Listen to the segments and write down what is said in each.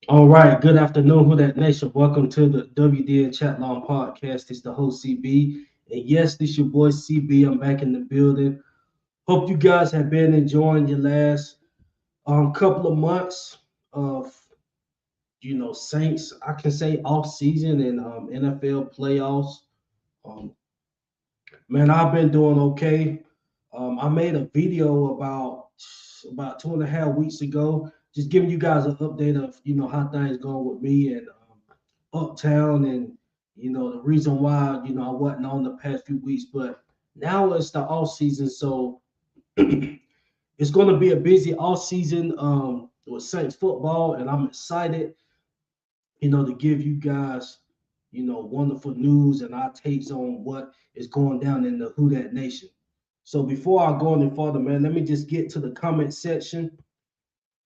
All right, good afternoon, Who That Nation. Welcome to the WDN Chatline podcast. It's the host CB, and yes, this your boy CB. I'm back in the building. Hope you guys have been enjoying your last couple of months of Saints. I can say off season and NFL playoffs. Um, Man, I've been doing okay. I made a video about 2.5 weeks ago, just giving you guys an update of how things going with me and Uptown, and the reason why I wasn't on the past few weeks. But now it's the off season, so it's going to be a busy off season with Saints football, and I'm excited, to give you guys, wonderful news and our takes on what is going down in the Who That Nation. So before I go any further, man, let me just get to the comment section.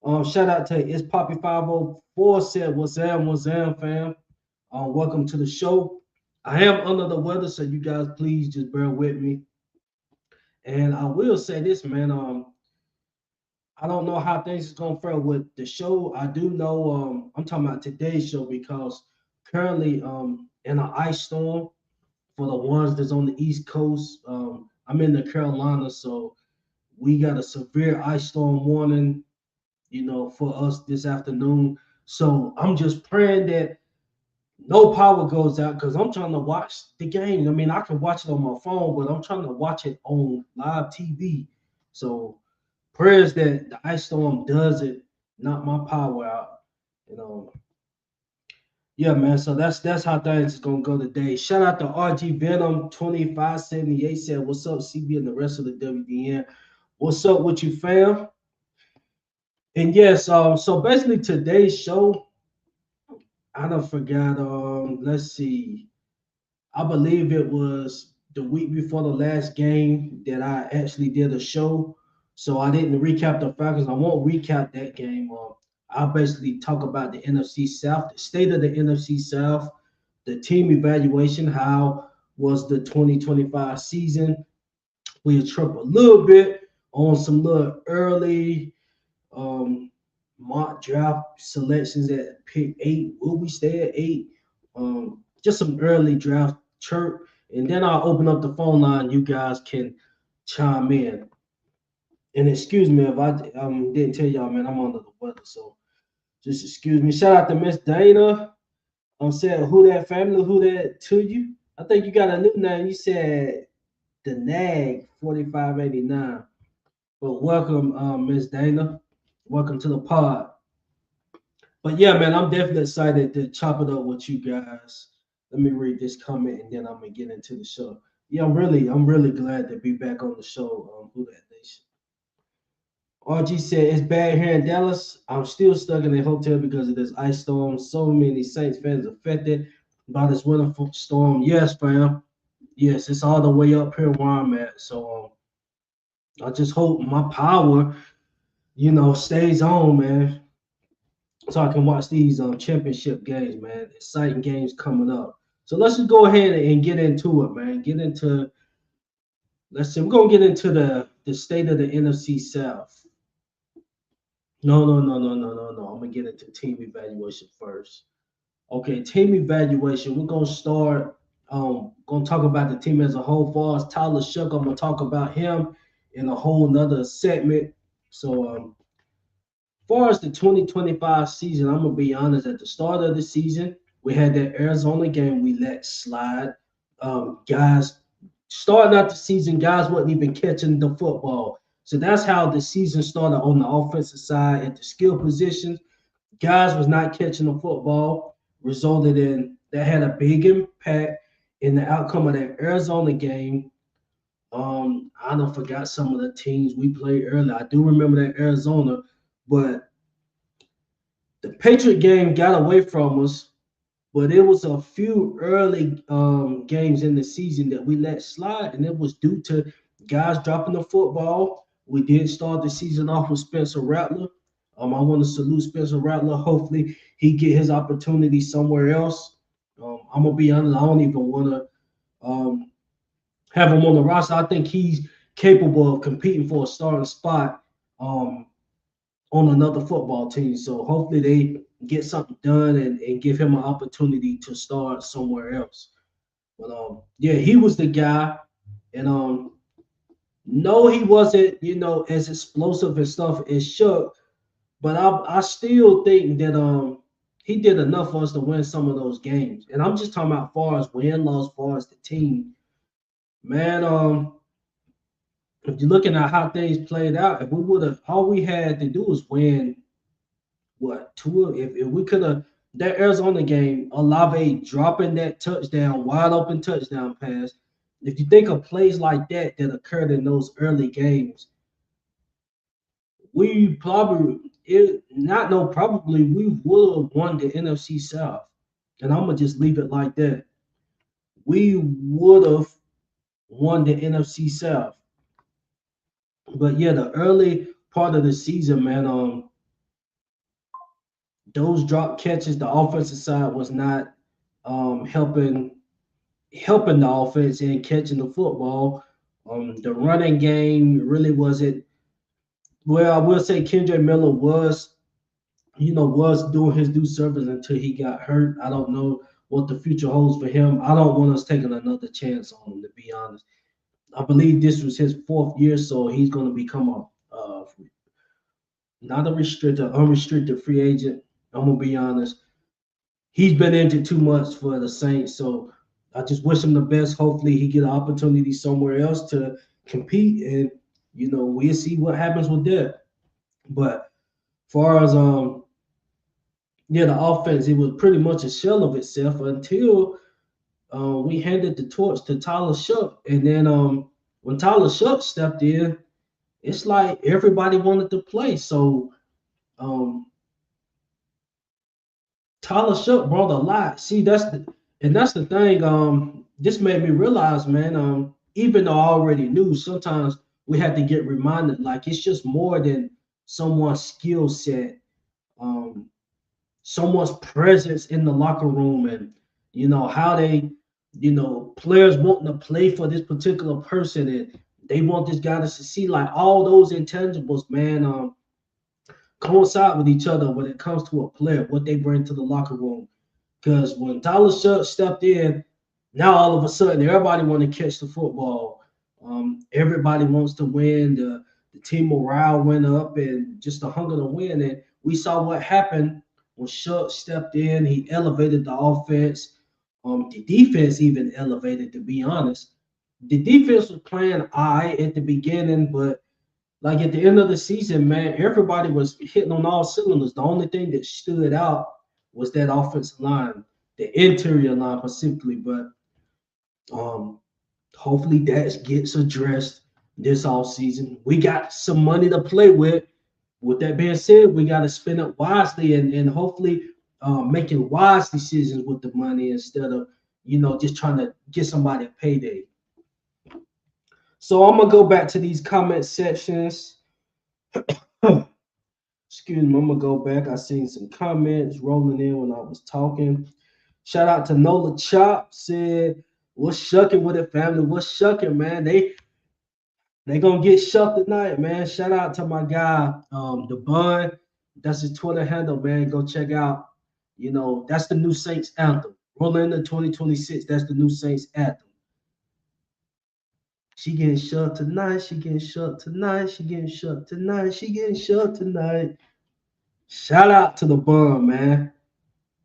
Shout out to It's Poppy 504 said, what's up, fam? Welcome to the show. I am under the weather, so you guys please just bear with me. And I will say this, man. I don't know how things is gonna fare with the show. I do know I'm talking about today's show because currently in an ice storm for the ones that's on the East Coast. I'm in the Carolinas, so we got a severe ice storm warning, for us this afternoon. So I'm just praying that no power goes out because I'm trying to watch the game. I mean, I can watch it on my phone, but I'm trying to watch it on live TV. So prayers that the ice storm does it, not my power out. You know, yeah, man. So that's how things is gonna go today. Shout out to RG Venom 2578 said, "What's up, CB and the rest of the WDN? What's up with you, fam?" And yes, so basically today's show, I don't forgot. Let's see. I believe it was the week before the last game that I actually did a show. So I didn't recap the Falcons. I won't recap that game. I'll basically talk about the NFC South, the state of the NFC South, the team evaluation, how was the 2025 season. We'll trip a little bit on some little early um, mock draft selections at pick 8. Will we stay at 8? Just some early draft chirp, and then I'll open up the phone line. You guys can chime in. And excuse me if I didn't tell y'all, man, I'm under the weather, so just excuse me. Shout out to Miss Dana. I'm saying who that family, who that to you. I think you got a new name. You said the Nag 4589. But welcome, Miss Dana. Welcome to the pod. But yeah, man, I'm definitely excited to chop it up with you guys. Let me read this comment and then I'm gonna get into the show. Yeah, I'm really glad to be back on the show. Who that nation? RG said it's bad here in Dallas. I'm still stuck in a hotel because of this ice storm. So many Saints fans affected by this winter storm. Yes, fam. Yes, it's all the way up here where I'm at. So I just hope my power, stays on, man, so I can watch these championship games, man. Exciting games coming up. So let's just go ahead and get into it, man. Get into Let's see. We're gonna get into the state of the NFC South. No, no, no, no, no, no, no. I'm gonna get into team evaluation first. Okay, team evaluation. We're gonna start. Gonna talk about the team as a whole. Far as Tyler Shook, I'm gonna talk about him in a whole nother segment. So far as the 2025 season, I'm gonna be honest. At the start of the season, we had that Arizona game we let slide. Guys, starting out the season, guys wasn't even catching the football. So that's how the season started on the offensive side at the skill positions. Guys was not catching the football, resulted in that had a big impact in the outcome of that Arizona game. I don't forgot some of the teams we played earlier. I do remember that Arizona, but the Patriot game got away from us, but it was a few early games in the season that we let slide, and it was due to guys dropping the football. We did start the season off with Spencer Rattler. I want to salute Spencer Rattler. Hopefully, he get his opportunity somewhere else. I'm gonna be honest. I don't even want to have him on the roster. I think he's capable of competing for a starting spot um, on another football team. So hopefully they get something done and give him an opportunity to start somewhere else. But yeah, he was the guy. And no, he wasn't, as explosive and stuff as Shook, but I still think that he did enough for us to win some of those games. And I'm just talking about far as win loss, far as the team. Man, if you're looking at how things played out, if we would have all we had to do was win what two if we could have that Arizona game, Olave dropping that touchdown, wide open touchdown pass. If you think of plays like that that occurred in those early games, we probably it not no probably we would have won the NFC South. And I'm gonna just leave it like that. We would have won the NFC South. But yeah, the early part of the season, man, those drop catches, the offensive side was not helping the offense and catching the football. The running game really wasn't. Well, I will say Kendrick Miller was doing his due service until he got hurt. I don't know what the future holds for him. I don't want us taking another chance on him, to be honest. I believe this was his fourth year, so he's going to become a not a restricted, unrestricted free agent. I'm gonna be honest. He's been injured too much for the Saints, so I just wish him the best. Hopefully, he get an opportunity somewhere else to compete, and we'll see what happens with that. But far as yeah, the offense it was pretty much a shell of itself until we handed the torch to Tyler Shook, and then when Tyler Shook stepped in, it's like everybody wanted to play. So um, Tyler Shook brought a lot. See, that's the thing. This made me realize, man. Even though I already knew, sometimes we had to get reminded. Like it's just more than someone's skill set, um, someone's presence in the locker room, and how they, players wanting to play for this particular person, and they want this guy to succeed. Like all those intangibles, man. Coincide with each other when it comes to a player, what they bring to the locker room. Because when Tyler Shutt stepped in, now all of a sudden everybody want to catch the football. Everybody wants to win. The team morale went up and just the hunger to win. And we saw what happened when Shutt stepped in. He elevated the offense. The defense even elevated, to be honest. The defense was playing I at the beginning, but like at the end of the season, man, everybody was hitting on all cylinders. The only thing that stood out was that offensive line, the interior line specifically. But um, hopefully that gets addressed this off season. We got some money to play with. With that being said, we got to spend it wisely and hopefully making wise decisions with the money instead of just trying to get somebody a payday. So I'm gonna go back to these comment sections. Excuse me, I'm gonna go back. I seen some comments rolling in when I was talking. Shout out to Nola Chop said, "What's shucking with it, family? What's shucking, man? They gonna get shucked tonight, man." Shout out to my guy, the Bun. That's his Twitter handle, man. Go check out. That's the new Saints anthem. Rolling into 2026. That's the new Saints anthem. She getting shut tonight. She getting shut tonight. She getting shut tonight. She getting shut tonight. Shout out to the Bun, man.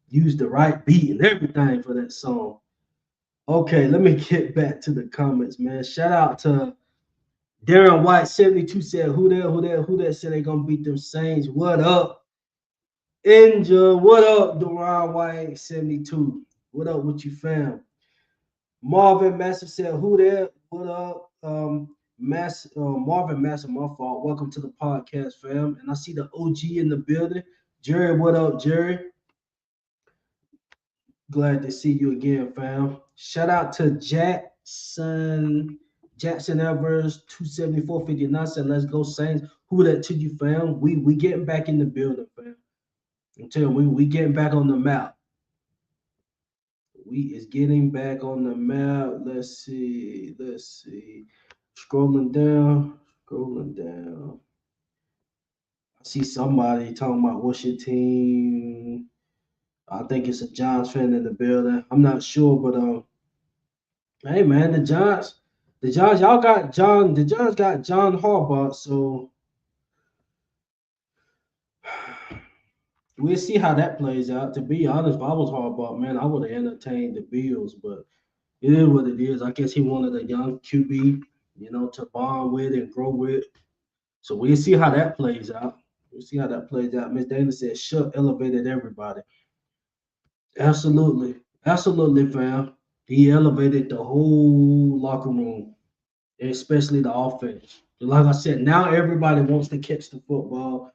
Use the right beat and everything for that song. Okay, let me get back to the comments, man. Shout out to Darren White 72 said, who that said they gonna beat them Saints? What up? Inja, what up, Darren White 72? What up with you, fam? Marvin Master said, who there? What up? Marvin Master, my fault. Welcome to the podcast, fam. And I see the OG in the building. Jerry, what up, Jerry? Glad to see you again, fam. Shout out to Jackson Evers 274.59 said, "Let's go Saints." Who that to you, fam? We getting back in the building, fam. I'm telling you, we getting back on the map. We is getting back on the map. Let's see. Let's see. Scrolling down. Scrolling down. see somebody talking about what's your team. I think it's a Giants fan in the building. I'm not sure, but hey man, the Giants, y'all got John. The Giants got John Harbaugh, so we'll see how that plays out. To be honest, if I was Harbaugh, man, I would have entertained the Bills, but it is what it is. I guess he wanted a young QB, to bond with and grow with. So we'll see how that plays out. We'll see how that plays out. Miss Dana said, "Shut elevated everybody." Absolutely, absolutely, fam. He elevated the whole locker room, especially the offense. Like I said, now everybody wants to catch the football.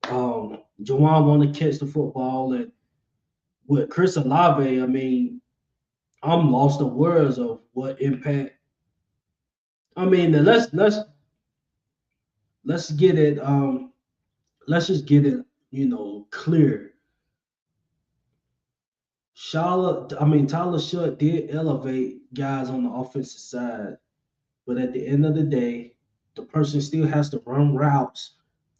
Jawan want to catch the football, and with Chris Olave, I mean, I'm lost of words of what impact. I mean, let's get it. Let's just get it. Clear. Charlotte. I mean, Tyler Shutt did elevate guys on the offensive side, but at the end of the day, the person still has to run routes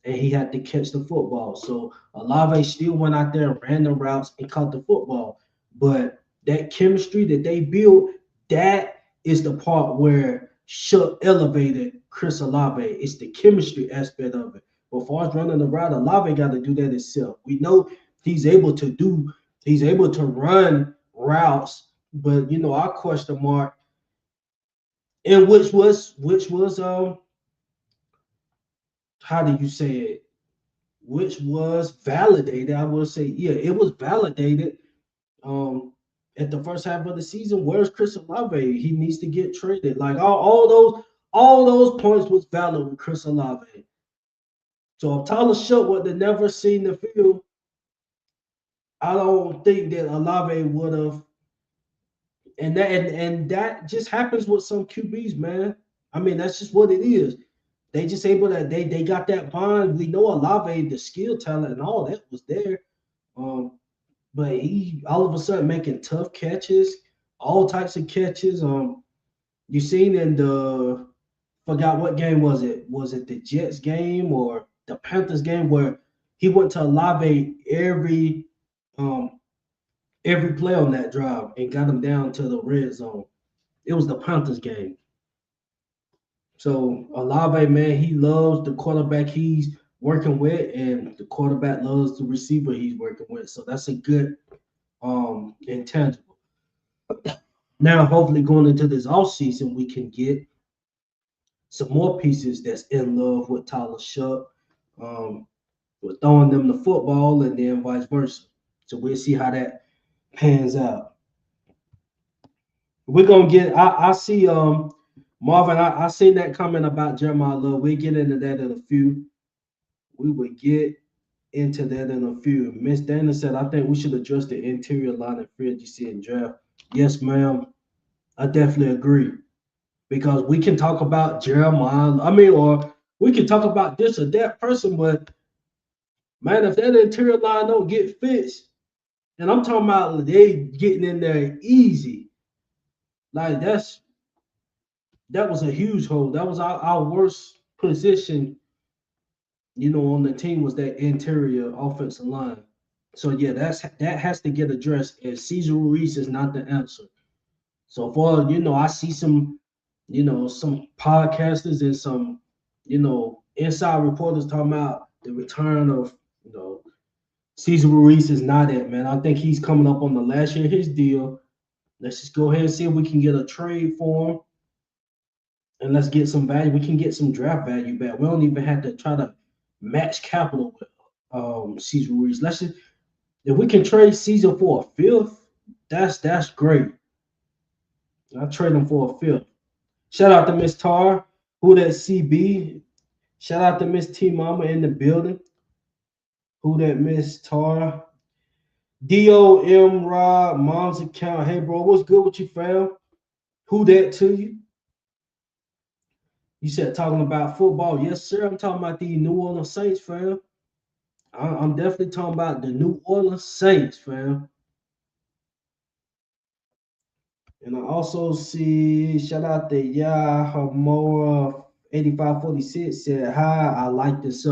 and he had to catch the football. So Olave still went out there and ran the routes and caught the football. But that chemistry that they built, that is the part where Shook elevated Chris Olave. It's the chemistry aspect of it. But as far as running the route, Olave got to do that himself. We know he's able to do, he's able to run routes, but our question mark, and which was how do you say it? Which was validated. I will say, yeah, it was validated um at the first half of the season. Where's Chris Olave? He needs to get traded. Like all those points was valid with Chris Olave. So if Tyler Shutt would have never seen the field, I don't think that Olave would have. And that just happens with some QBs, man. I mean, that's just what it is. They just able to they got that bond. We know Olave, the skill talent and all that was there. Um, but he all of a sudden making tough catches, all types of catches. You seen in the forgot what game was it? Was it the Jets game or the Panthers game where he went to Olave um every play on that drive and got him down to the red zone. It was the Panthers game. So Olave, man, he loves the quarterback he's working with, and the quarterback loves the receiver he's working with. So that's a good intangible. Now, hopefully, going into this offseason, we can get some more pieces that's in love with Tyler Shuck. We're throwing them the football and then vice versa. So we'll see how that pans out. We're gonna get I see Marvin, I seen that comment about Jeremiah Love. We'll get into that in a few. We would get into that in a few. Miss Dana said, I think we should address the interior line of free agency and draft. Yes, ma'am. I definitely agree. Because we can talk about Jeremiah. I mean, or we can talk about this or that person, but man, if that interior line don't get fixed, and I'm talking about they getting in there easy, like that was a huge hole. That was our worst position, on the team was that interior offensive line. So yeah, that has to get addressed. And Cesar Ruiz is not the answer. So far, I see some podcasters and some, inside reporters talking about the return of, Cesar Ruiz is not it, man. I think he's coming up on the last year of his deal. Let's just go ahead and see if we can get a trade for him, and let's get some value. We can get some draft value back. We don't even have to try to match capital with Cesar Ruiz. Let's just if we can trade Caesar for a fifth, that's great. I'll trade him for a fifth. Shout out to Miss Tar, who that CB. Shout out to Miss T Mama in the building. Who that Miss Tar? DOM Rob, mom's account. Hey bro, what's good with you, fam? Who that to you? You said talking about football. Yes, sir. I'm talking about the New Orleans Saints, fam. I'm definitely talking about the New Orleans Saints, fam. And I also see shout out to Yahamora 8546 said hi. I like this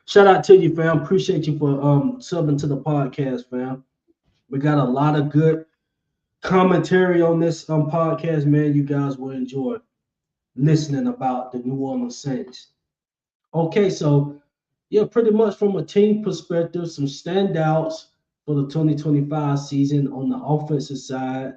Shout out to you, fam. Appreciate you for subbing to the podcast, fam. We got a lot of good commentary on this podcast, man. You guys will enjoy listening about the New Orleans Saints. Okay, so yeah, pretty much from a team perspective, some standouts for the 2025 season on the offensive side.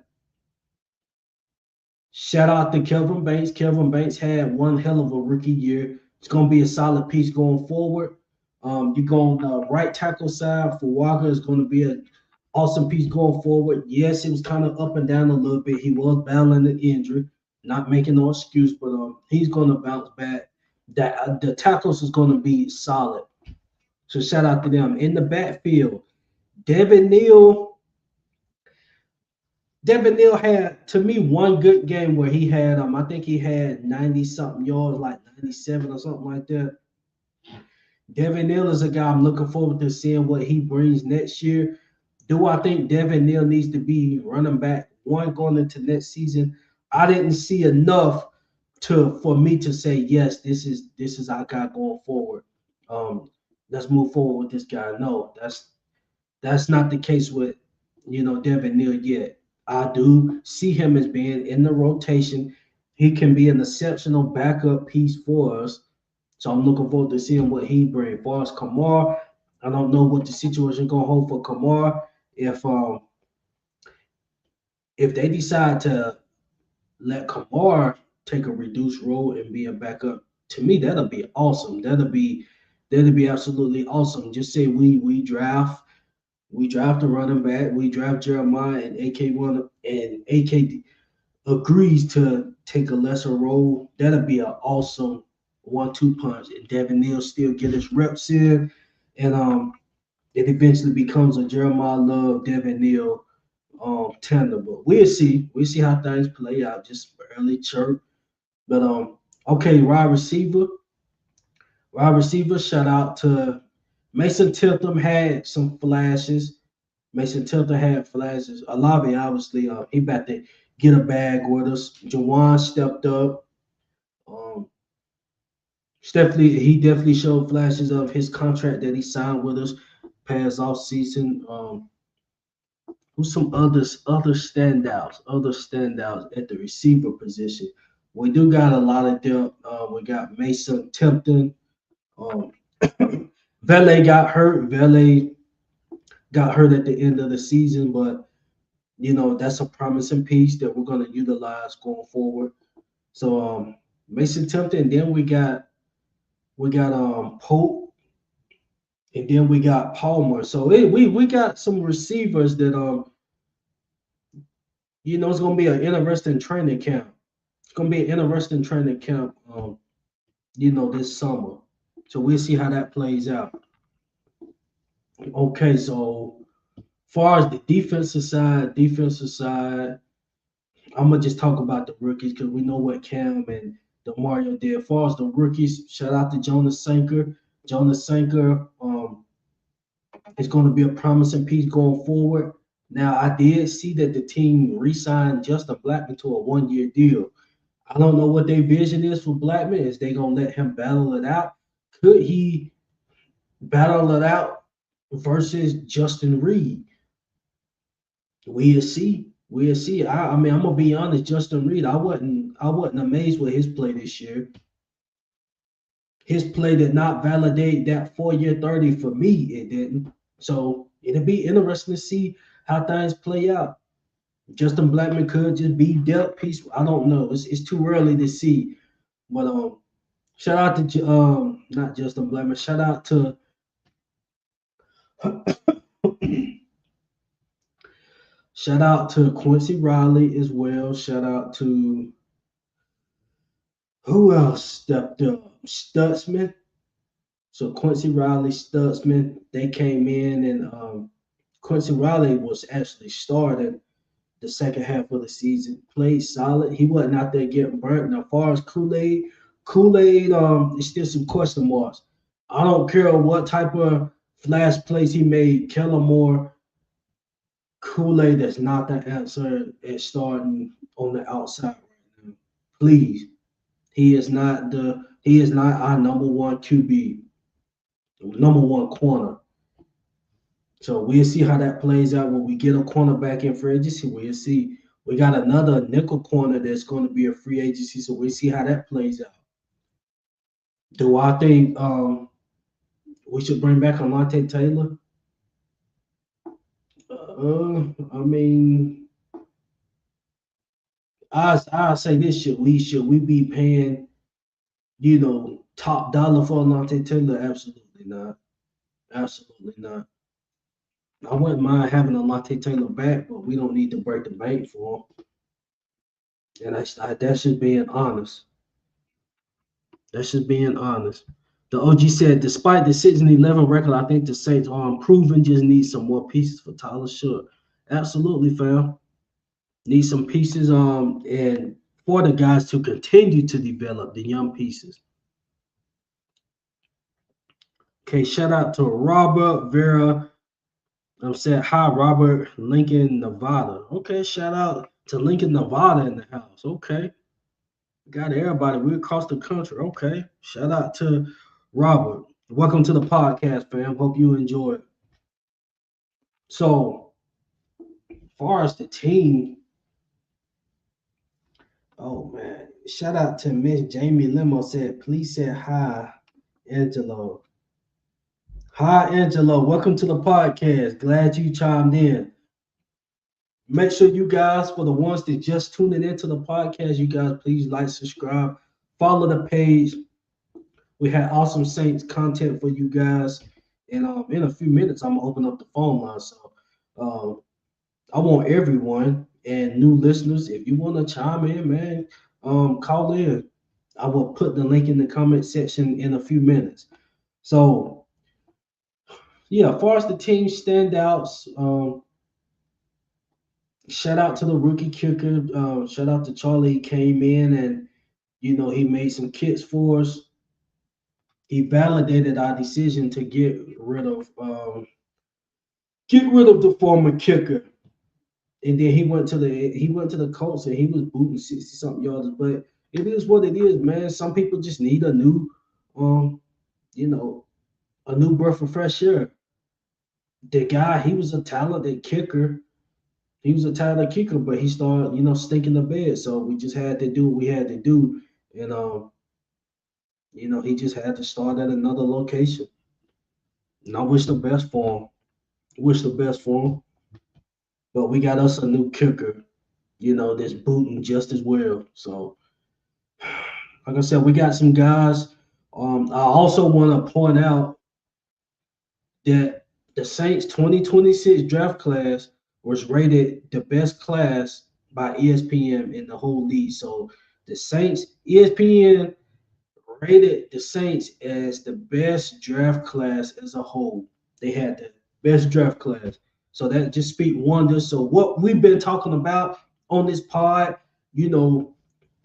Shout out to Kevin Banks. Kevin Banks had one hell of a rookie year. It's going to be a solid piece going forward. You go on the right tackle side for Walker. It's going to be an awesome piece going forward. Yes, it was kind of up and down a little bit. He was battling an injury, not making no excuse, but he's going to bounce back. That the tackles is going to be solid. So shout out to them in the backfield. Devin Neal Devin Neal had to me one good game where he had I think he had 90 something yards, like 97 or something like that. Devin Neal is a guy I'm looking forward to seeing what he brings next year. Do I think Devin Neal needs to be running back one going into next season? I didn't see enough to for me to say yes, this is our guy going forward. Um, let's move forward with this guy. No, that's not the case with Devin Neal yet. I do see him as being in the rotation. He can be an exceptional backup piece for us. So I'm looking forward to seeing what he brings. As far as Kamar, I don't know what the situation gonna hold for Kamar. If they decide to let Kamar take a reduced role and be a backup, to me that'll be awesome. That'll be absolutely awesome. Just say we draft a running back. We draft Jeremiah and AK agrees to take a lesser role. That'll be an awesome 1-2 punch. And Devin Neal still get his reps in, and it eventually becomes a Jeremiah Love Devin Neal tandem. But we'll see. We'll see how things play out. Just early chirp. But okay, wide receiver. Shout out to Mason Tiltham had some flashes. Mason Tilton had flashes. Olave, obviously, he about to get a bag with us. Jawan stepped up. Um, he definitely showed flashes of his contract that he signed with us past off season. Who's some other standouts at the receiver position? We do got a lot of depth. We got Mason Tipton. Um, Vele got hurt. Vele got hurt at the end of the season, but that's a promising piece that we're going to utilize going forward. So Mason Tempton, and then we got Pope, and then we got Palmer. So we got some receivers that it's going to be an interesting training camp. It's going to be an interesting training camp this summer. So we'll see how that plays out. Okay, so far as the defensive side, I'm gonna just talk about the rookies because we know what Cam and Demario did. As far as the rookies, shout out to Jonas Sanker. Jonas Sanker is going to be a promising piece going forward. Now, I did see that the team re-signed Justin Blackman to a one-year deal. I don't know what their vision is for Blackman. Is they gonna let him battle it out? Could he battle it out versus Justin Reed? We'll see. We'll see. I mean, I'm gonna be honest. Justin Reed, I wasn't amazed with his play this year. His play did not validate that 4-year 30 for me. It didn't. So it'll be interesting to see how things play out. Justin Blackman could just be depth piece. I don't know. It's too early to see. But shout out to not Justin Blackman. Shout out to shout out to Quincy Riley as well. Shout out to who else stepped up? Stutzman. So Quincy Riley, Stutzman, they came in, and Quincy Riley was actually starting the second half of the season. Played solid. He wasn't out there getting burnt. Now, as far as Kool-Aid, there's still some question marks. I don't care what type of flash plays he made. Kellen Moore, Kool-Aid is not the answer at starting on the outside right now. Please, he is not our number one QB. number one corner. So we'll see how that plays out when we get a cornerback in free agency. We'll see. We got another nickel corner that's going to be a free agency, so we'll see how that plays out. Do I think we should bring back Alante Taylor? I mean, I say this: should we be paying top dollar for Alante Taylor? Absolutely not. Absolutely not. I wouldn't mind having Alante Taylor back, but we don't need to break the bank for him. And that's just being honest. That's just being honest. The OG said, despite the 6-11 record, I think the Saints are improving. Just need some more pieces for Tyler Shook. Absolutely, fam. Need some pieces. And for the guys to continue to develop the young pieces. Okay, shout out to Robert Vera. I'm saying hi, Robert Lincoln, Nevada. Okay, shout out to Lincoln, Nevada in the house. Okay, got everybody. We're across the country. Okay, shout out to Robert. Welcome to the podcast, fam. Hope you enjoy it. So, far as the team, oh man, shout out to Miss Jamie Limo said, please say hi, Angelo. Hi, Angelo. Welcome to the podcast. Glad you chimed in. Make sure you guys, for the ones that just tuning into the podcast, you guys please like, subscribe, follow the page. We had awesome Saints content for you guys. And in a few minutes, I'm gonna open up the phone line. So um, I want everyone and new listeners, if you want to chime in, man, call in. I will put the link in the comment section in a few minutes. So yeah, as far as the team standouts, shout out to the rookie kicker. Shout out to Charlie. He came in and he made some kits for us. He validated our decision to get rid of the former kicker. And then he went to the Colts and he was booting 60 something yards. But it is what it is, man. Some people just need um, you know, a new breath of fresh air. The guy, he was a talented kicker. He was a talented kicker, but he started, stinking the bed. So we just had to do what we had to do. And he just had to start at another location. And I wish the best for him. Wish the best for him. But we got us a new kicker, that's booting just as well. So like I said, we got some guys. I also want to point out that the Saints 2026 draft class was rated the best class by ESPN in the whole league. So the Saints, ESPN rated the Saints as the best draft class as a whole. They had the best draft class. So that just speak wonders. So what we've been talking about on this pod, you know,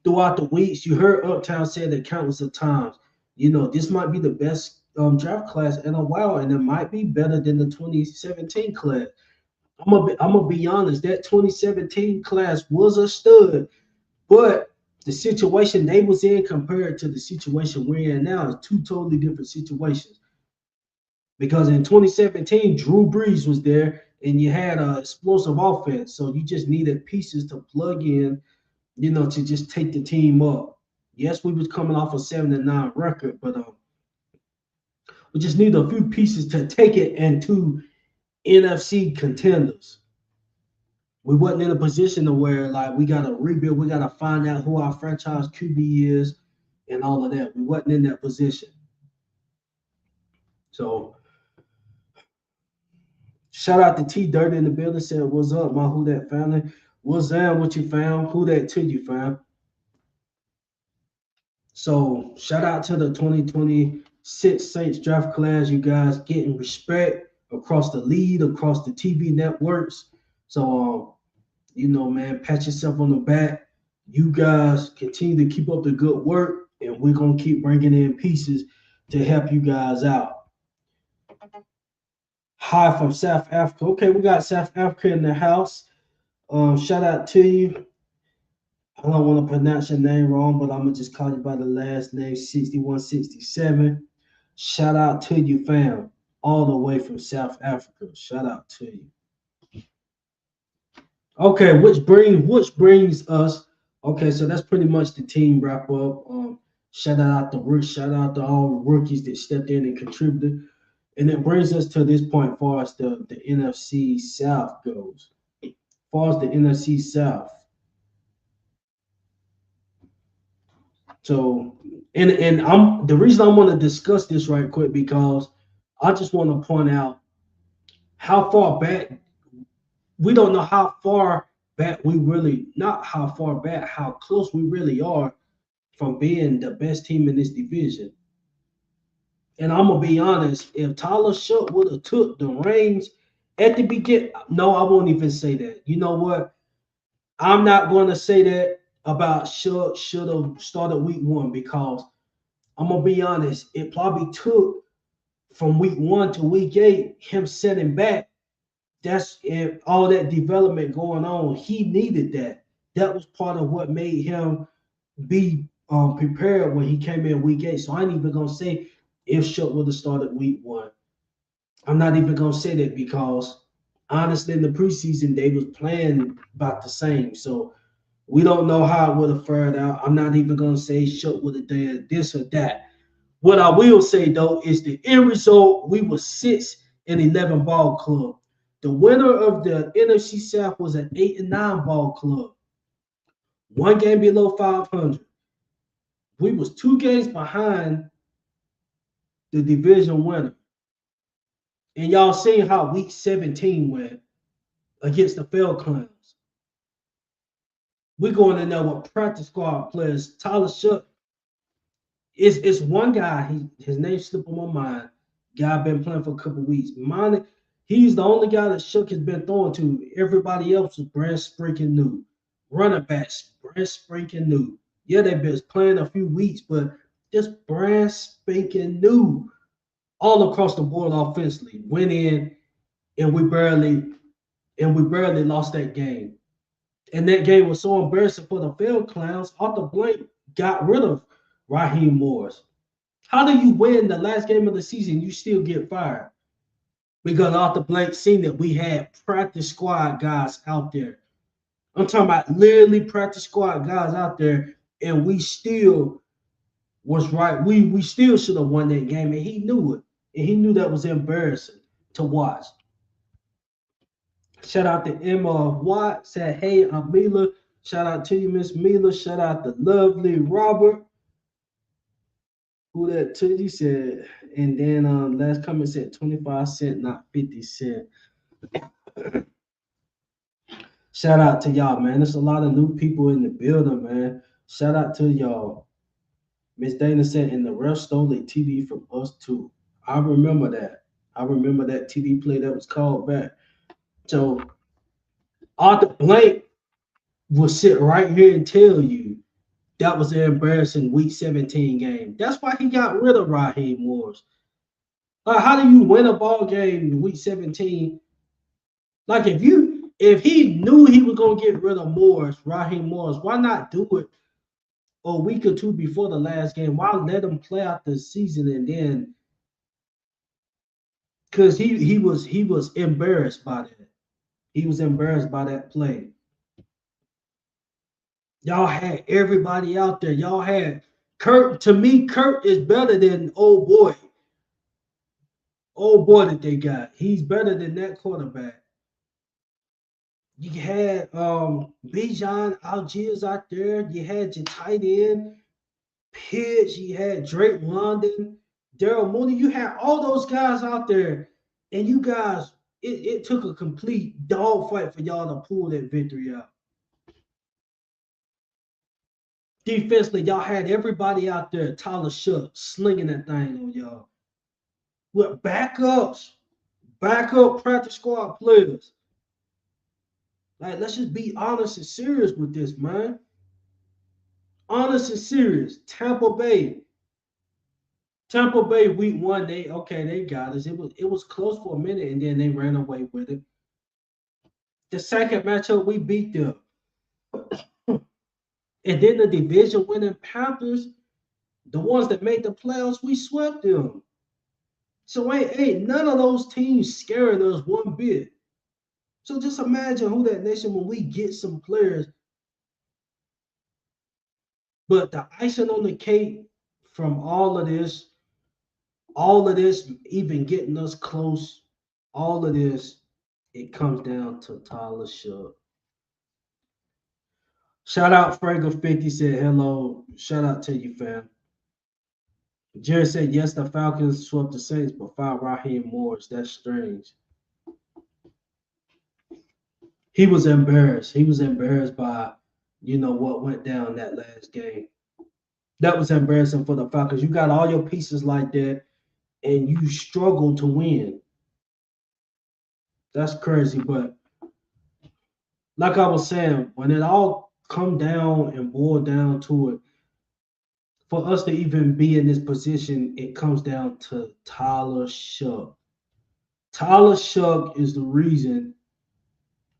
throughout the weeks, you heard Uptown say that countless of times. This might be the best draft class in a while, and it might be better than the 2017 class. I'm gonna be honest. That 2017 class was a stud, but the situation they was in compared to the situation we're in now is two totally different situations. Because in 2017, Drew Brees was there, and you had an explosive offense, so you just needed pieces to plug in, to just take the team up. Yes, we was coming off a 7-9 record, but we just need a few pieces to take it into NFC contenders. We wasn't in a position to where like we gotta rebuild, we gotta find out who our franchise QB is and all of that. We wasn't in that position. So shout out to T Dirt in the building said, what's up, my who that family? What's down what you found? Who that to you found? So shout out to the 2026 Saints draft class. You guys getting respect across the lead, across the TV networks. So man, pat yourself on the back. You guys continue to keep up the good work, and we're gonna keep bringing in pieces to help you guys out. Hi from South Africa. Okay, we got South Africa in the house. Shout out to you. I don't want to pronounce your name wrong, but I'm gonna just call you by the last name 6167. Shout out to you, fam, all the way from South Africa. Shout out to you. Okay, which brings us. Okay, so that's pretty much the team wrap up. Shout out to all the rookies that stepped in and contributed, and it brings us to this point, far as the NFC South goes. Far as the NFC South, so and I'm the reason I want to discuss this right quick because I just want to point out how far back we don't know how far back we really not how far back how close we really are from being the best team in this division. And I'm gonna be honest, if Tyler Shook would have took the reins at the beginning, no, I won't even say that. You know what? I'm not gonna say that about Shook should have started week 1 because I'm gonna be honest, it probably took from week 1 to week 8 him setting back. That's if all that development going on. He needed that. That was part of what made him be prepared when he came in week 8. So I ain't even gonna say if Shook would have started week 1. I'm not even gonna say that because honestly, in the preseason they was playing about the same. So we don't know how it would have fared out. I'm not even gonna say Shook would have done this or that. What I will say though is the end result. We were 6-11 ball club. The winner of the NFC South was an 8-9 ball club. One game below 500. We was 2 games behind the division winner. And y'all seen how week 17 went against the Falcons. We going in there with practice squad players. Tyler Shook is one guy. His name slipped on my mind. Guy been playing for a couple weeks. He's the only guy that Shook has been throwing to. Everybody else is brand spanking new. Running backs brand spanking new. Yeah, they've been playing a few weeks, but just brand spanking new all across the board offensively. Went in and we barely lost that game. And that game was so embarrassing for the field clowns. Arthur Blank got rid of Raheem Morris. How do you win the last game of the season? You still get fired because Arthur Blank seen that we had practice squad guys out there. I'm talking about literally practice squad guys out there, and we still was right. We still should have won that game, and he knew it, and he knew that was embarrassing to watch. Shout out to Emma Watt. Said, hey, I'm Mila. Shout out to you, Miss Mila. Shout out to lovely Robert. Who that to you said. And then last comment said 25 cent, not 50 cent. Shout out to y'all, man. There's a lot of new people in the building, man. Shout out to y'all. Miss Dana said, and the ref stole a TD from us too. I remember that. I remember that TD play that was called back. So Arthur Blank will sit right here and tell you that was an embarrassing week 17 game. That's why he got rid of Raheem Morris. Like, how do you win a ball game in week 17? Like, if he knew he was gonna get rid of Raheem Morris, why not do it a week or two before the last game? Why let him play out the season and then because he was embarrassed by that. He was embarrassed by that play. Y'all had everybody out there. Y'all had Kurt. To me, Kurt is better than old boy. Old boy that they got. He's better than that quarterback. You had Bijan Algiers out there. You had your tight end, Pitts. You had Drake London, Daryl Mooney. You had all those guys out there. And you guys, it took a complete dogfight for y'all to pull that victory out. Defensively, y'all had everybody out there, Tyler Shook, slinging that thing on y'all. With backup practice squad players. Like, let's just be honest and serious with this, man. Honest and serious. Tampa Bay week 1, they got us. It was close for a minute and then they ran away with it. The second matchup, we beat them. And then the division winning Panthers, the ones that made the playoffs, we swept them. So ain't none of those teams scaring us one bit. So just imagine who that nation when we get some players. But the icing on the cake from all of this, even getting us close, all of this, it comes down to Tyler Shook. Shout out Franco 50 said hello. Shout out to you, fam. Jerry said yes, the Falcons swept the Saints, but fired Raheem Morris. That's strange. He was embarrassed. He was embarrassed by, what went down that last game. That was embarrassing for the Falcons. You got all your pieces like that, and you struggle to win. That's crazy. But like I was saying, when it all come down and boil down to it, for us to even be in this position, it comes down to Tyler Shough. Tyler Shough is the reason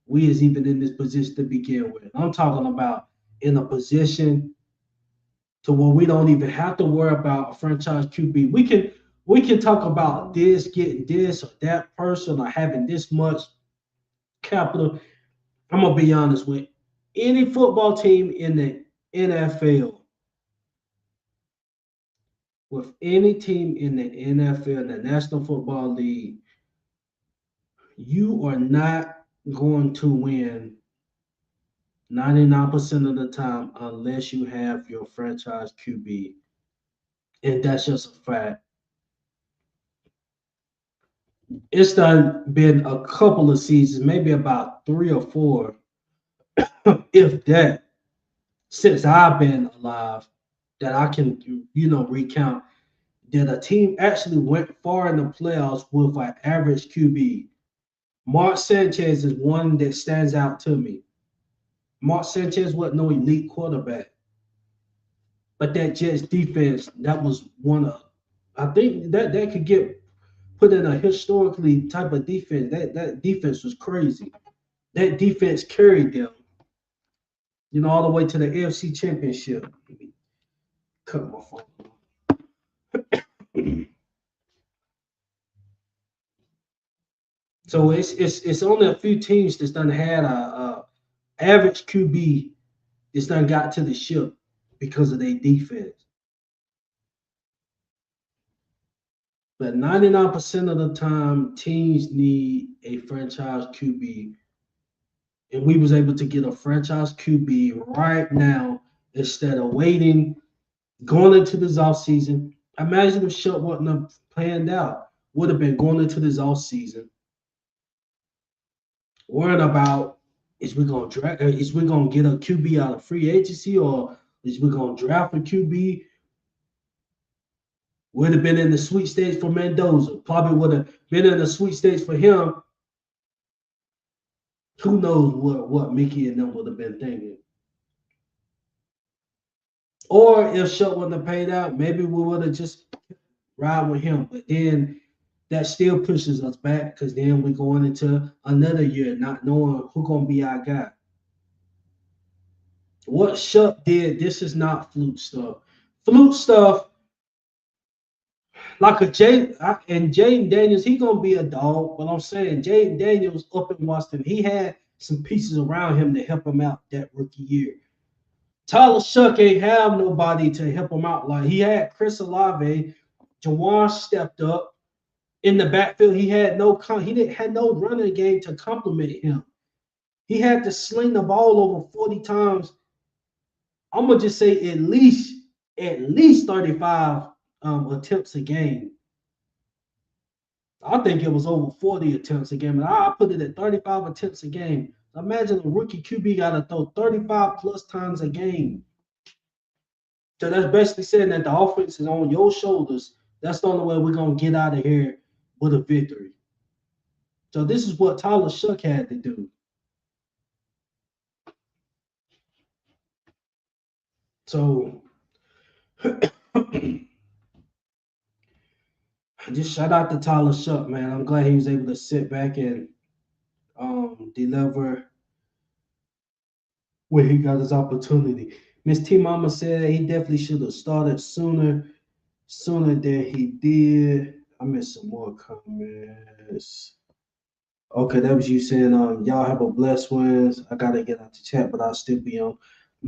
we is even in this position to begin with. I'm talking about in a position to where we don't even have to worry about a franchise QB. We can talk about this, getting this or that person or having this much capital. I'm gonna be honest with any football team in the NFL, with any team in the NFL, the National Football League, you are not going to win 99% of the time unless you have your franchise QB. And that's just a fact. It's done been a couple of seasons, maybe about 3 or 4, if that, since I've been alive, that I can, recount that a team actually went far in the playoffs with an average QB. Mark Sanchez is one that stands out to me. Mark Sanchez wasn't no elite quarterback, but that Jets defense, that was one of, I think that could get put in a historically type of defense. That defense was crazy. That defense carried them, all the way to the AFC Championship. Let me cut my phone. So it's only a few teams that's done had a average QB that's done got to the ship because of their defense. But 99% of the time, teams need a franchise QB, and we was able to get a franchise QB right now instead of waiting going into this offseason. Imagine if Shutt wouldn't have planned out, would have been going into this offseason worrying about is we gonna get a QB out of free agency or is we gonna draft a QB? Would have been in the sweet states for Mendoza. Probably would have been in the sweet states for him. Who knows what Mickey and them would have been thinking? Or if Shutt wouldn't have paid out, maybe we would have just ride with him. But then that still pushes us back because then we're going into another year not knowing who gonna be our guy. What Shuck did, this is not fluke stuff. Fluke stuff, like a Jay and Jaden Daniels, he gonna be a dog. But I'm saying Jaden Daniels up in Washington, he had some pieces around him to help him out that rookie year. Tyler Shuck ain't have nobody to help him out. Like he had Chris Olave, Jawan stepped up in the backfield. He didn't had no running game to complement him. He had to sling the ball over 40 times. I'm gonna just say at least 35 attempts a game. I think it was over 40 attempts a game, and I put it at 35 attempts a game. Imagine a rookie QB got to throw 35 plus times a game. So that's basically saying that the offense is on your shoulders. That's the only way we're gonna get out of here with a victory. So this is what Tyler Shuck had to do. So just shout out to Tyler Shuck, man. I'm glad he was able to sit back and deliver where he got his opportunity. Miss T Mama said he definitely should have started sooner than he did. I missed some more comments. Okay, that was you saying, y'all have a blessed ones. I gotta get out the chat, but I'll still be on.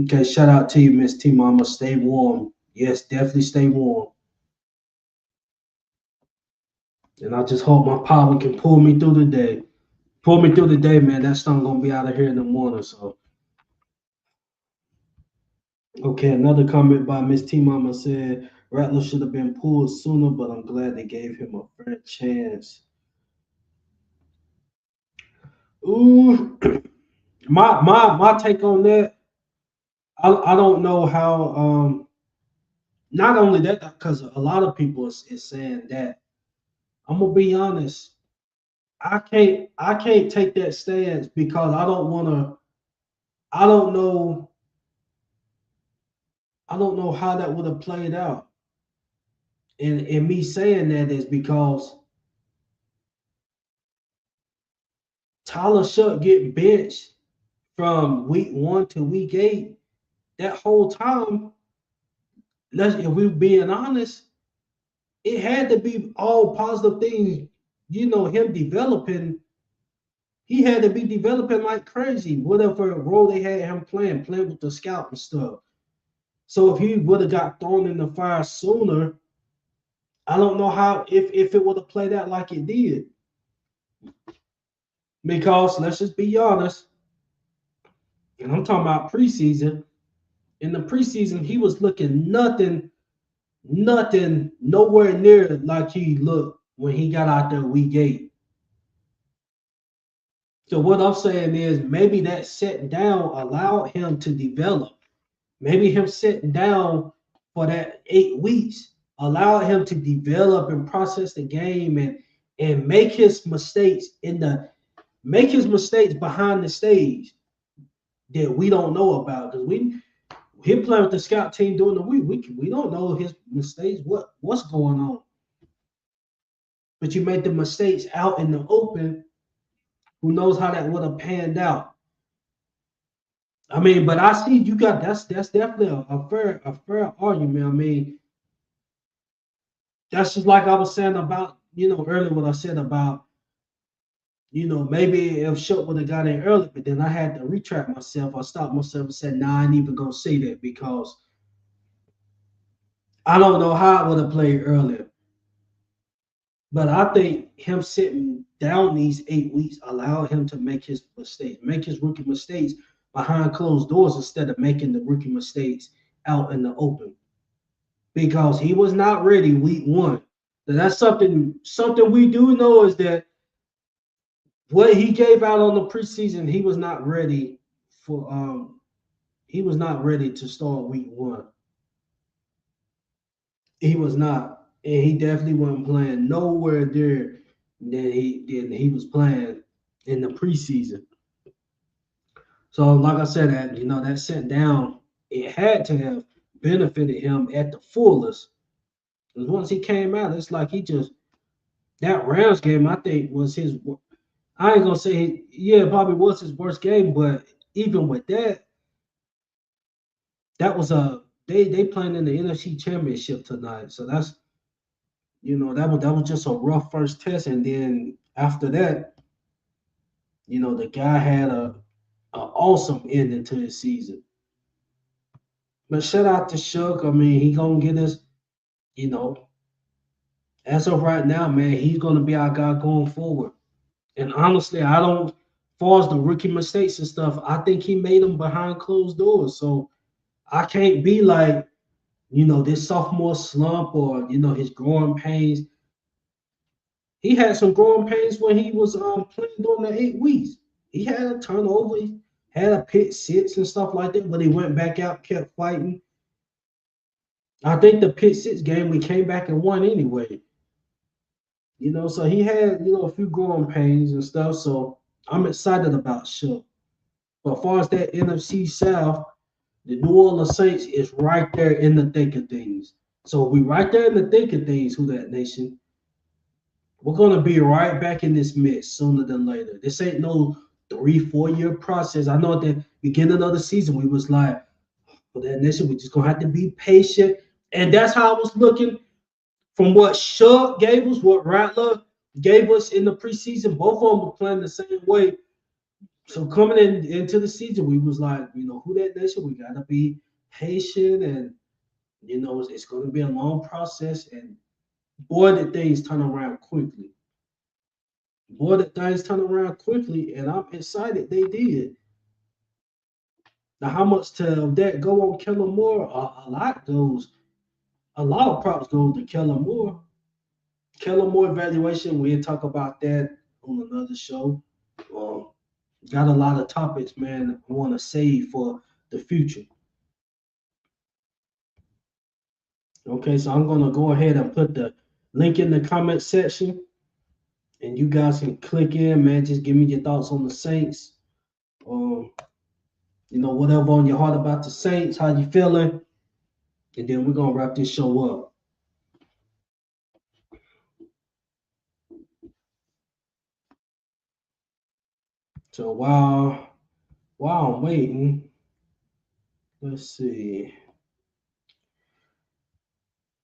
Okay, shout out to you, Miss T Mama. Stay warm. Yes, definitely stay warm. And I just hope my power can pull me through the day. Pull me through the day, man. That song gonna be out of here in the morning. So, okay, another comment by Miss T Mama said Rattler should have been pulled sooner, but I'm glad they gave him a fair chance. Ooh, my take on that. I don't know how. Not only that, because a lot of people is saying that. I'm gonna be honest. I can't take that stance because I don't want to. I don't know. I don't know how that would have played out. And me saying that is because Tyler Shuck get benched from week 1 to week 8. That whole time, if we're being honest, it had to be all positive things. Him developing, he had to be developing like crazy. Whatever role they had him playing with the scout and stuff. So if he would have got thrown in the fire sooner, I don't know how if it would have played out like it did. Because let's just be honest, and I'm talking about preseason. In the preseason, he was looking nothing, nowhere near like he looked when he got out there week 8. So what I'm saying is maybe that sitting down allowed him to develop. Maybe him sitting down for that 8 weeks allowed him to develop and process the game and make his mistakes behind the stage that we don't know about because we him playing with the scout team during the week we don't know his mistakes what's going on, but you make the mistakes out in the open. Who knows how that would have panned out? I mean, but I see you got that's definitely a fair argument. I mean, that's just like I was saying about earlier what I said about maybe if Shook would have got in early, but then I had to retract myself. I stopped myself and said, "Nah, I ain't even gonna say that because I don't know how I would have played earlier." But I think him sitting down these 8 weeks allowed him to make his rookie mistakes behind closed doors instead of making the rookie mistakes out in the open because he was not ready week 1. So that's something we do know is that what he gave out on the preseason, for. He was not ready to start week 1. He was not, and he definitely wasn't playing nowhere there than he was playing in the preseason. So, like I said, that sent down, it had to have benefited him at the fullest. Because once he came out, it's like he just that Rams game. I think was his. I ain't gonna say yeah, it probably was his worst game, but even with that, that was a they playing in the NFC Championship tonight. So that was just a rough first test, and then after that, the guy had a awesome ending to his season. But shout out to Shook. I mean, he gonna get us. You know, as of right now, man, he's gonna be our guy going forward. And honestly, I don't. As far as the rookie mistakes and stuff, I think he made them behind closed doors. So I can't be like, this sophomore slump or his growing pains. He had some growing pains when he was playing during the 8 weeks. He had a turnover, he had a pick six and stuff like that, but he went back out, kept fighting. I think the pick six game we came back and won anyway. So he had a few growing pains and stuff. So I'm excited about Shook. But as far as that NFC South, the New Orleans Saints is right there in the thick of things. So we right there in the thick of things, who that nation. We're gonna be right back in this mix sooner than later. This ain't no 3, 4 year process. I know at the beginning of the season we was like, for that nation, we're just gonna have to be patient. And that's how I was looking from what Shug gave us, what Rattler gave us in the preseason, both of them were playing the same way. So coming into the season, we was like, who that nation? We gotta be patient, and it's going to be a long process. And boy, did things turn around quickly. Boy, did things turn around quickly, and I'm excited they did. Now, how much to that go on Kellen Moore? A lot of props go to Kellen Moore. Kellen Moore evaluation, we'll talk about that on another show. Um, got a lot of topics, man, I want to save for the future. Okay, so I'm going to go ahead and put the link in the comment section, and you guys can click in, man. Just give me your thoughts on the Saints. Um, whatever on your heart about the Saints, how you feeling, and then we're gonna wrap this show up. So while I'm waiting, let's see.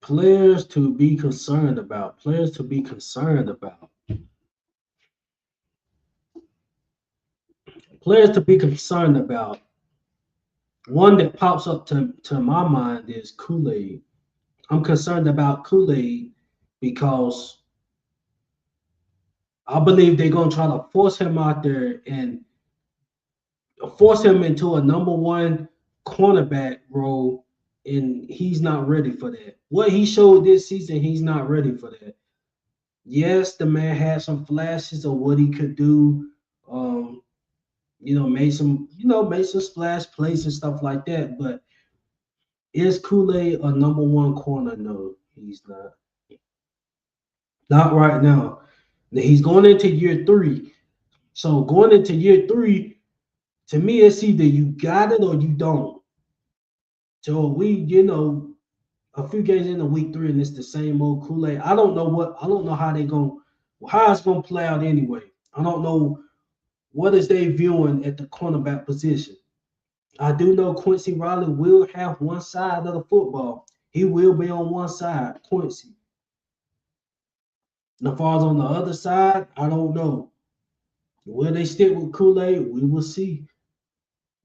Players to be concerned about. Players to be concerned about. Players to be concerned about. One that pops up to my mind is Kool-Aid. I'm concerned about Kool-Aid because I believe they're gonna try to force him out there and force him into a number one cornerback role, and he's not ready for that. What he showed this season, he's not ready for that. Yes, the man had some flashes of what he could do. Um, made some splash plays and stuff like that. But is Kool-Aid a number one corner? No, he's not. Not right now. Now he's going into year three. So going into year three, to me, it's either you got it or you don't. So a few games in the week three, and it's the same old Kool-Aid. I don't know how it's gonna play out anyway. I don't know what is they viewing at the cornerback position. I do know Quincy Riley will have one side of the football. He will be on one side, Quincy. And as far as on the other side, I don't know. Will they stick with Kool-Aid? We will see.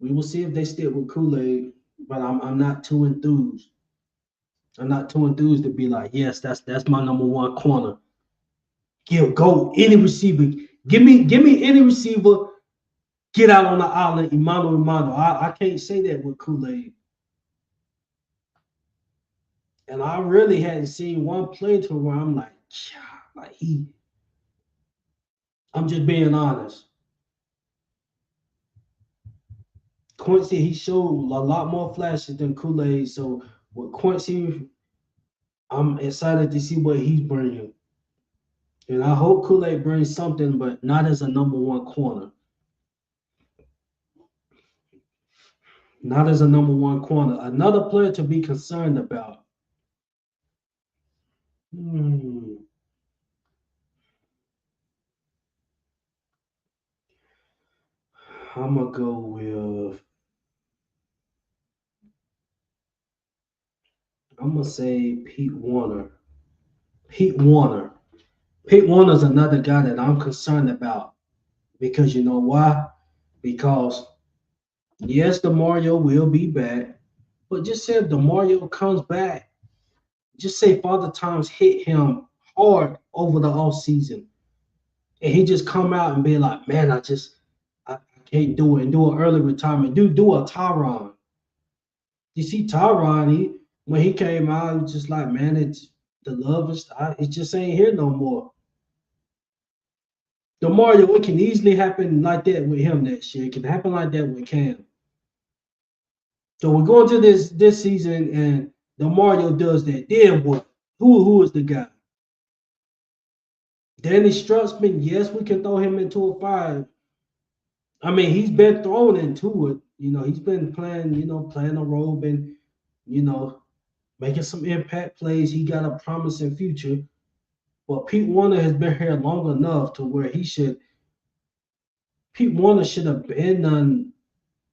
We will see if they stick with Kool-Aid. But I'm not too enthused. I'm not too enthused to be like, yes, that's my number one corner. Go any receiver. Give me any receiver. Get out on the island, Imano. I can't say that with Kool-Aid. And I really hadn't seen one play to where I'm like, like I'm just being honest. Quincy, he showed a lot more flashes than Kool-Aid. So with Quincy, I'm excited to see what he's bringing. And I hope Kool-Aid brings something, but not as a number one corner. Not as a number one corner. Another player to be concerned about. Hmm. I'm gonna go with. I'm gonna say Pete Warner. Pete Warner. Pete Warner's another guy that I'm concerned about because you know why? Because yes, the Mario will be back, but just say if the Mario comes back, just say Father Times hit him hard over the off season, and he just come out and be like, man, I can't do it, and do an early retirement. Do a Tyron. You see Tyron, when he came out, he was just like, man, it's the love is it just ain't here no more. The Mario, it can easily happen like that with him next year. It can happen like that with Cam. So we're going to this season, and the Mario does that. Then what? Who is the guy? Danny Strutzman, yes, we can throw him into a fire. I mean, he's been thrown into it. He's been playing, playing a role, been, you know, making some impact plays. He got a promising future. But Pete Warner has been here long enough to where Pete Warner should have been done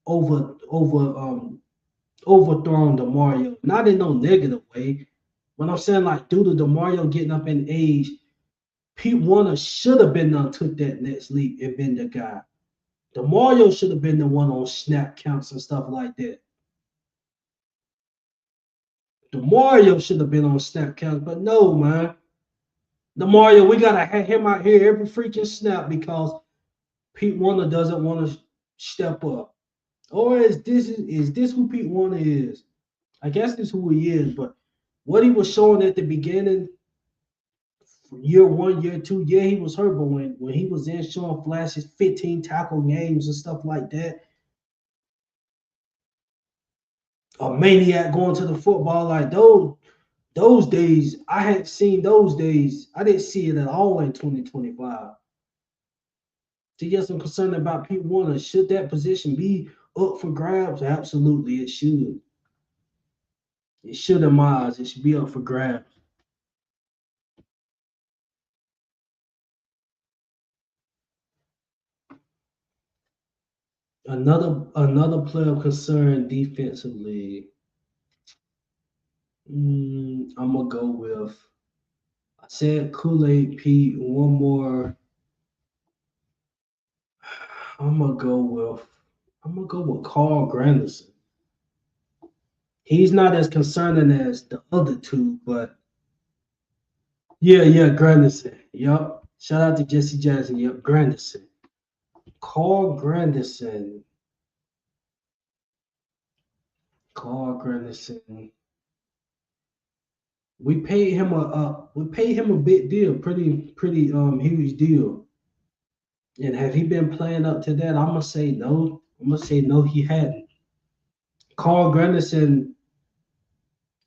overthrown to Mario. Not in no negative way. When I'm saying like due to DeMario getting up in age, Pete Warner should have been done took that next leap and been the guy. DeMario should have been the one on snap counts and stuff like that. DeMario should have been on snap counts, but no, man. DeMario, we gotta have him out here every freaking snap because Pete Warner doesn't want to step up. Or is this who Pete Warner is? I guess this is who he is, but what he was showing at the beginning, year one, year two, yeah, he was hurt, but when he was in showing flashes, 15 tackle games and stuff like that, a maniac going to the football like those days, I hadn't seen those days. I didn't see it at all in 2025. So yes, I'm concerned about Pete Warner. Should that position be up for grabs? Absolutely, it should. It should in my eyes. It should be up for grabs. Another player of concern defensively. I'm gonna go with. I said Kool-Aid Pete. One more. I'm gonna go with. I'm gonna go with Carl Granderson. He's not as concerning as the other two, but yeah, Granderson. Yup. Shout out to Jesse Jackson. Yup, Granderson. Carl Granderson. Carl Granderson. We paid him a big deal, pretty huge deal. And have he been playing up to that? I'm gonna say no. I'm gonna say no, he hadn't. Carl Granderson,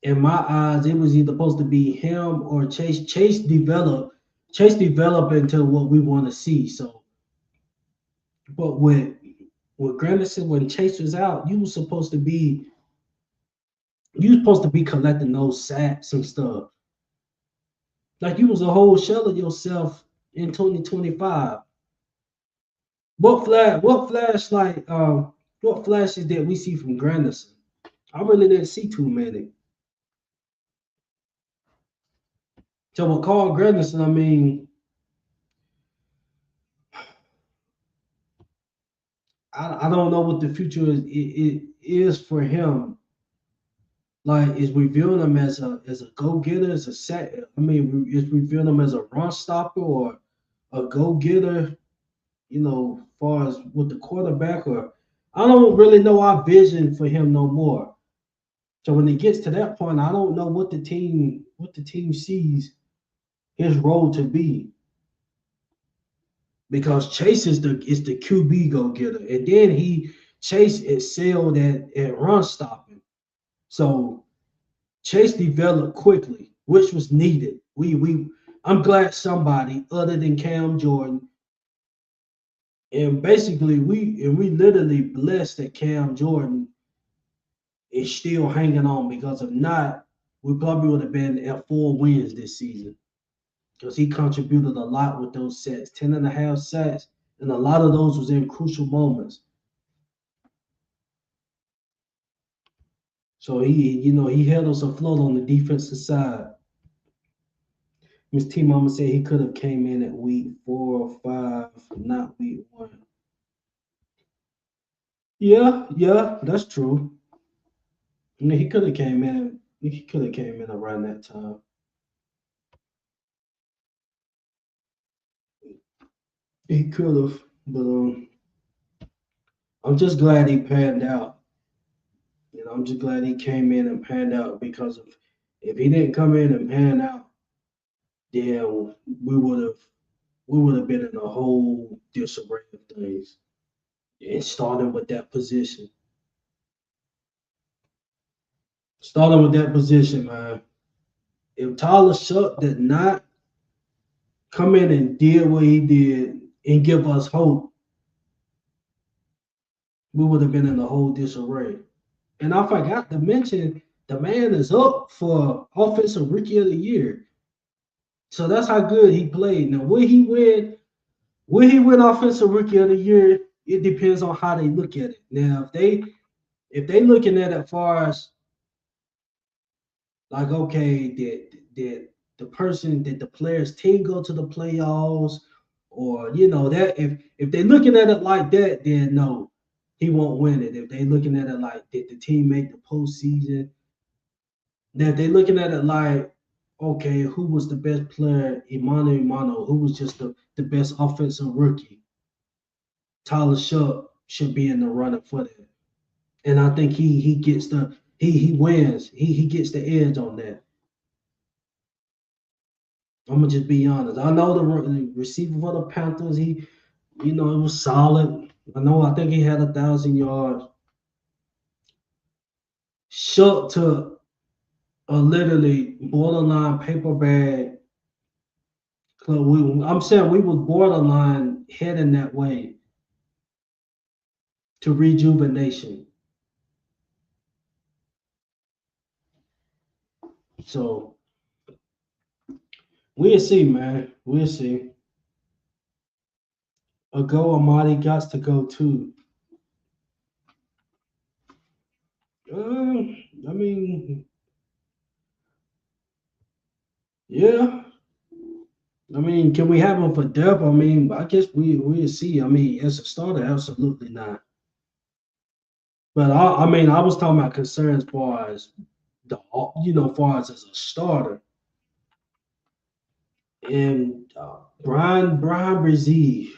in my eyes, it was either supposed to be him or Chase. Chase develop into what we want to see. So, but with Granderson, when Chase was out, you was supposed to be collecting those sacks and stuff. Like you was a whole shell of yourself in 2025. What flashes did we see from Granderson? I really didn't see too many. So with Carl Granderson, I mean, I don't know what the future is for him. Like, is we viewing him as a go getter, as a set? I mean, is we viewing him as a run stopper or a go getter? Far as with the quarterback, or I don't really know our vision for him no more. So when it gets to that point, I don't know what the team sees his role to be because Chase is the QB go getter, and then Chase excelled at run stopping. So Chase developed quickly, which was needed. I'm glad somebody other than Cam Jordan, and basically we literally blessed that Cam Jordan is still hanging on because if not, we probably would have been at 4 wins this season because he contributed a lot with those sets, 10 and a half sacks, and a lot of those was in crucial moments. So he held us afloat on the defensive side. Miss T Mama said he could have came in at week 4 or 5, not week 1. Yeah, that's true. I mean, he could have came in. He could have came in around that time. He could have, but I'm just glad he panned out. I'm just glad he came in and panned out because if he didn't come in and pan out, then we would have been in a whole disarray of things. And starting with that position, man. If Tyler Shuck did not come in and did what he did and give us hope, we would have been in a whole disarray. And I forgot to mention the man is up for offensive rookie of the year. So that's how good he played. Now, will he win? Will he win offensive rookie of the year? It depends on how they look at it. Now, if they looking at it as far as Like, okay, the person, did the player's team go to the playoffs? Or, that if they're looking at it like that, then no, he won't win it. If they're looking at it like, did the team make the postseason? Now, if they're looking at it like, okay, who was the best player? Imano, who was just the best offensive rookie? Tyler Shuck should be in the running for that. And I think he gets he wins. He gets the edge on that. I'm gonna just be honest. I know the receiver for the Panthers. It was solid. I think he had 1,000 yards. Shuck to a literally borderline paper bag. I'm saying we was borderline heading that way to rejuvenation. So we'll see, man. We'll see. A go Amadi got to go too. I mean, yeah. I mean, can we have him for depth? I mean, I guess we'll see. I mean, as a starter, absolutely not. But I mean, I was talking about concerns as far as far as a starter. And Brian Brzee,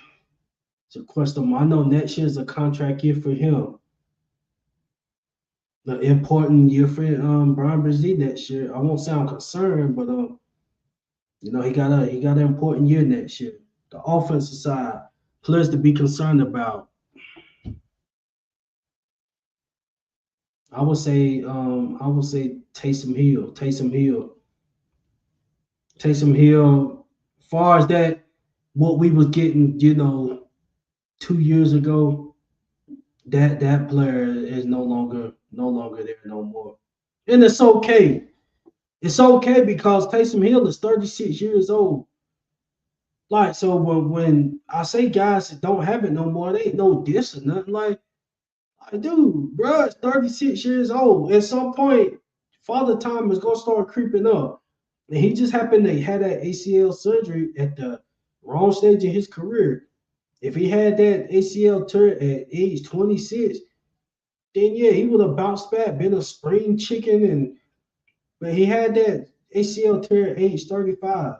it's a question. I know next year is a contract year for him. The important year for Brian Brzee next year. I won't sound concerned, but he got an important year next year. The offensive side, players to be concerned about. I would say Taysom Hill. Far as that, what we was getting, 2 years ago, that player is no longer there no more, and it's okay. It's okay because Taysom Hill is 36 years old. Like, so when I say guys that don't have it no more, they ain't no diss or nothing. Like, dude, bro, it's 36 years old. At some point, father time is gonna start creeping up. And he just happened to have that ACL surgery at the wrong stage of his career. If he had that ACL tear at age 26, then yeah, he would have bounced back, been a spring chicken, but he had that ACL tear at age 35.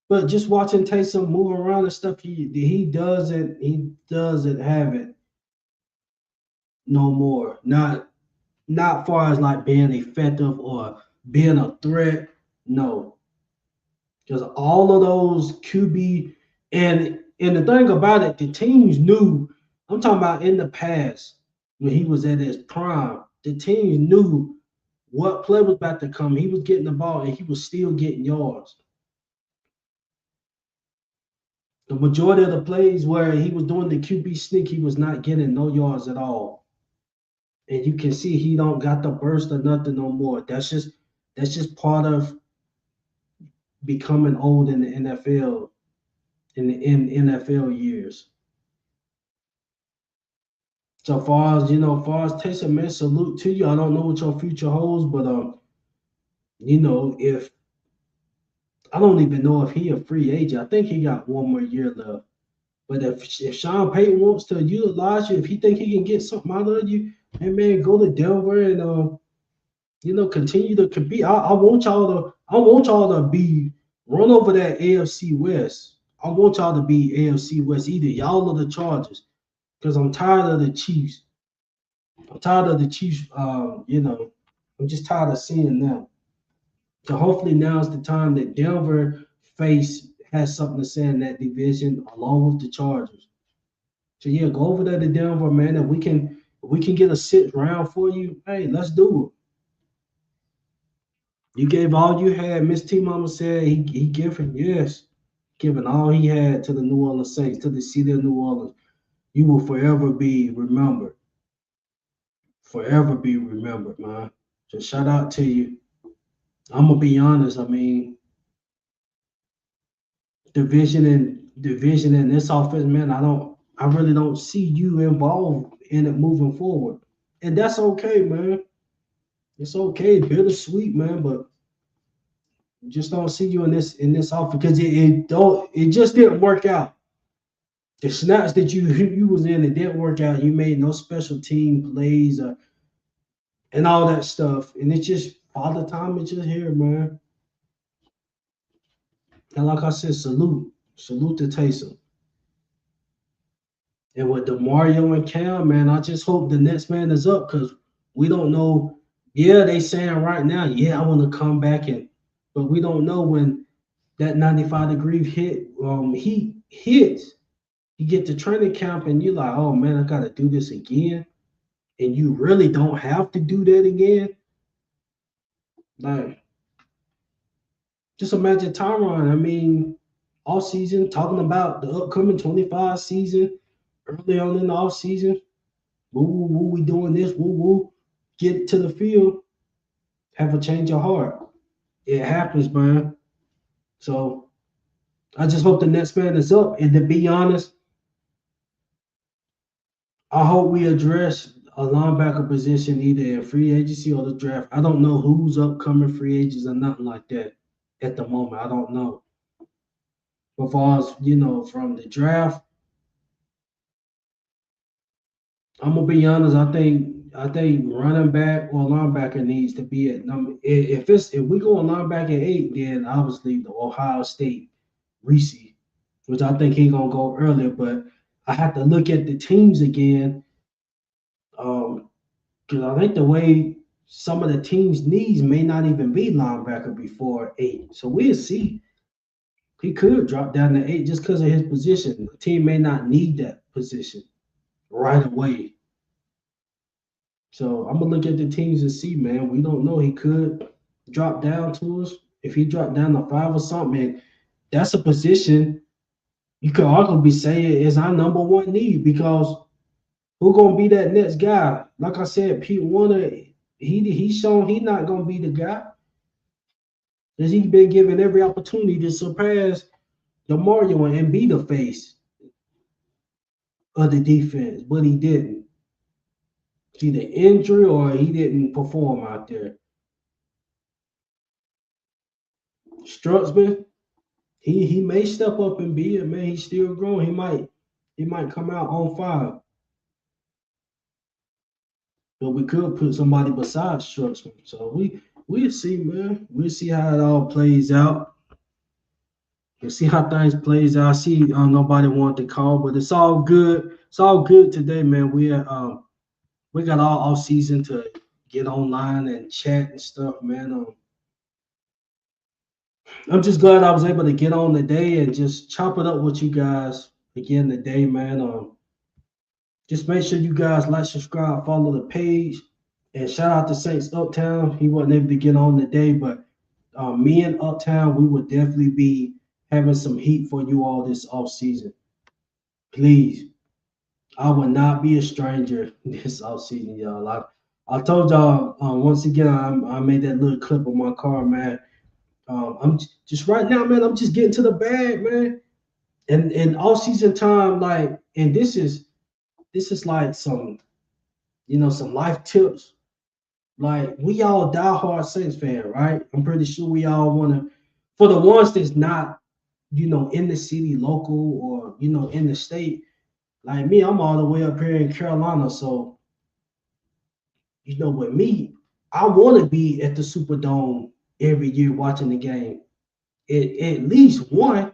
But just watching Taysom move around and stuff, he doesn't have it no more. Not far as like being effective or being a threat. No, because all of those QB and the thing about it, the teams knew. I'm talking about in the past when he was at his prime. The teams knew what play was about to come. He was getting the ball and he was still getting yards. The majority of the plays where he was doing the QB sneak, he was not getting no yards at all. And you can see he don't got the burst or nothing no more. That's just part of becoming old in the NFL in NFL years. So far as Taysom, man, salute to you. I don't know what your future holds, but if I don't even know if he a free agent. I think he got one more year left. But if Sean Payton wants to utilize you, if he think he can get something out of you, hey man, go to Denver and continue to compete. I want y'all to be run over that AFC West. I want y'all to be AFC West, either y'all or the Chargers, because I'm tired of the Chiefs. I'm tired of the Chiefs. I'm just tired of seeing them. So hopefully now's the time that Denver face has something to say in that division along with the Chargers. So yeah, go over there to Denver, man. If we can get a sixth round for you, hey, let's do it. You gave all you had. Miss T Mama said he giving, yes, giving all he had to the New Orleans Saints, to the city of New Orleans. You will forever be remembered. Forever be remembered, man. So shout out to you. I'm gonna be honest. I mean, division and this offense, man. I really don't see you involved in it moving forward, and that's okay, man. It's okay, bittersweet, man, but just don't see you in this offer because it just didn't work out. The snaps that you was in, it didn't work out. You made no special team plays and all that stuff, and it's just father time is just here, man. And like I said, salute to Taysom. And with Demario and Cam, man, I just hope the next man is up because we don't know. Yeah, they saying right now, yeah, I want to come back but we don't know when that 95-degree heat hits. You get to training camp and you're like, oh man, I gotta do this again. And you really don't have to do that again. Like, just imagine Tyron. I mean, all season talking about the upcoming 25 season, early on in the off season. Woo, woo, woo, we doing this, woo, woo. Get to the field, have a change of heart. It happens, man. So I just hope the next man is up. And to be honest, I hope we address a linebacker position either in free agency or the draft. I don't know who's upcoming free agents or nothing like that at the moment. I don't know. But far as from the draft, I'm gonna be honest. I think running back or linebacker needs to be at number. If we go on linebacker 8, then obviously the Ohio State Reese, which I think he gonna go earlier. But I have to look at the teams again. Because I think the way some of the teams' needs may not even be linebacker before 8. So we'll see. He could drop down to 8 just because of his position. The team may not need that position right away. So I'm gonna look at the teams and see, man. We don't know. He could drop down to us. If he dropped down to 5 or something, man, that's a position you could arguably say is our number one need because who gonna be that next guy? Like I said, Pete Warner, he's shown he not gonna be the guy. Because he's been given every opportunity to surpass DeMario and be the face of the defense, but he didn't. It's either injury or he didn't perform out there. Strutzman, he may step up and be it, man. He's still growing. He might come out on fire. But we could put somebody besides Strutzman. So we'll see, man. We'll see how it all plays out. We'll see how things plays out. I see nobody wanted to call, but it's all good. It's all good today, man. We got all off season to get online and chat and stuff, man. I'm just glad I was able to get on today and just chop it up with you guys again today, man. Just make sure you guys like, subscribe, follow the page, and shout out to Saints Uptown. He wasn't able to get on today, but me and Uptown, we would definitely be having some heat for you all this off season. Please, I will not be a stranger this off season, y'all. I told y'all once again, I made that little clip of my car, man. I'm just right now, man. I'm just getting to the bag, man. And all season time, like, and this is like some life tips. Like we all diehard Saints fan, right? I'm pretty sure we all wanna. For the ones that's not, in the city, local, or in the state, like me, I'm all the way up here in Carolina, so with me, I want to be at the Superdome every year watching the game. At least one.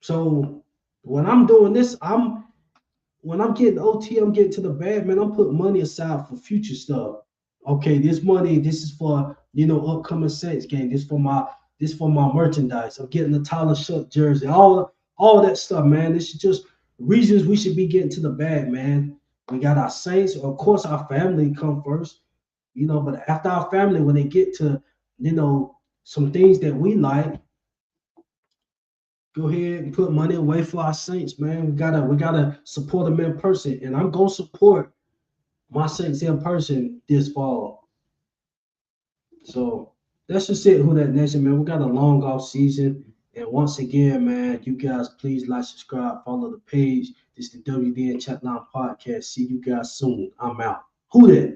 So when I'm doing this, when I'm getting OT, I'm getting to the bag, man. I'm putting money aside for future stuff. Okay, this money, this is for upcoming Saints game. This for my merchandise. I'm getting the Tyler Shuck jersey, all that stuff, man. This is just reasons we should be getting to the bag, man. We got our Saints, of course, our family come first, but after our family, when they get to some things that we like, go ahead and put money away for our Saints, man. We gotta support them in person, and I'm gonna support my Saints in person this fall. So that's just it. Who that nation, man? We got a long off season, and once again, man, you guys please like, subscribe, follow the page. This is the WDN Chatline podcast. See you guys soon. I'm out. Who that?